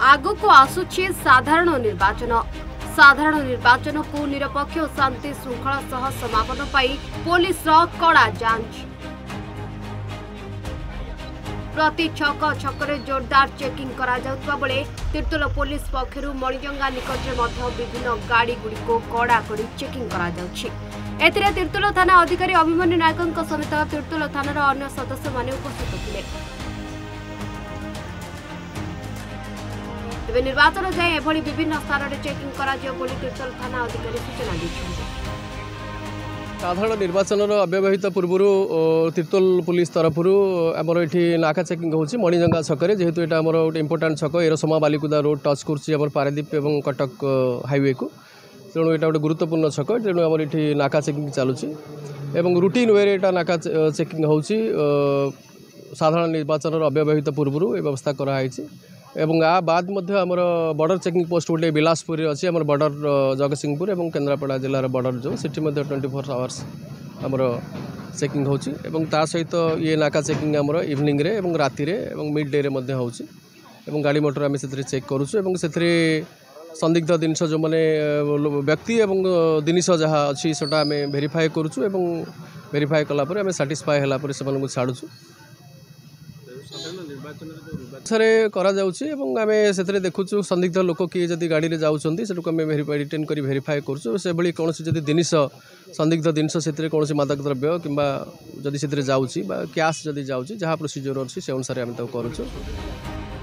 आगको आसुछि साधारण निर्वाचन को निरपेक्ष और शांति श्रृंखला सह समापन पाई पुलिस कड़ा जांच। प्रति छक छकरे जोरदार चेकिंग करा जाउतबा बेले तीर्तोल पुलिस पक्षरु मणिजंगा निकटरे मध्य विभिन्न गाड़ी गुड़िको कड़ाकड़ी चेकिंग करा जाउछि। एथिरे तीर्तोल थाना अधिकारी अभिमन्यु नायकଙ୍କ समेत तीर्तोल थानार अन्य सदस्य माने उपस्थित थिले। तेबे निर्वाचन जाए एभली विभिन्न स्थान रे चेकिंग करा जियो बोली तीर्तोल थाना अधिकारी सूचना दैछन्ते। साधारण निर्वाचन अव्यवहित पूर्व तीर्तोल पुलिस तरफ आमर ये नाका चेकिंग होची मणिजंगा छकरे जेहेतु यहाँ आमर गोटे इंपोर्टाट छक एरसमा बालिकुदा रोड टच कर पारादीप और कटक हाईवे को तेणु यहाँ गोटे गुरुत्वपूर्ण छक तेणु आमर ये नाका चेकिंग चलुची एवं रुटीन वे यहाँ नाका चेकिंग होची साधारण निर्वाचन अव्यवहित पूर्व व्यवस्था कराई एवं आ बाद आमर बॉर्डर चेकिंग पोस्ट गोटे बिलासपुर अच्छी आम बॉर्डर जगतसिंहपुर और केन्द्रापड़ा जिलार बॉर्डर जो से 24 आवर्स आमर चेकिंग होची एवं ता सहित ये नाका चेकिंग आमर इवनिंग रे एवं राति रे एवं मिड डे रे मध्ये होची एवं गाड़ी मोटर आम से चेक करूँ एवं से संदिग्ध जिनस जो मैंने व्यक्ति एवं जिनस जहाँ अच्छी सेटा आम भेरीफाए करूँ एवं भेरीफाए कलापर आम साटिस्फाए होगापर से छाड़ू सरे करा जाउछि एवं आमे सेतरे देखुछु संदिग्ध लोक किए जदि गाड़ी रे जाउछन्ती सेटुक आमे रिटेन करी वेरीफाई करछु से भली कोनोसी जदि जिनिस संदिग्ध जिनिस सेतरे कोनोसी मादक द्रव्य किंबा जदि सेतरे जाउछि बा कैश जदि जाउछि जहा प्रोसीजर अछि से अनुसार आमे त करूछु।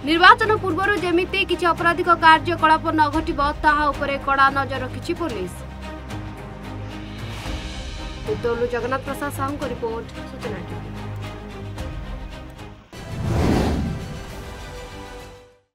निर्वाचन पूर्वरु जेमिति किछि अपराधिक कार्यकलाप न घटिबो ताहा उपरे कड़ा नजर रखिछि पुलिस। जगन्नाथ प्रसाद साहू को रिपोर्ट सूचना।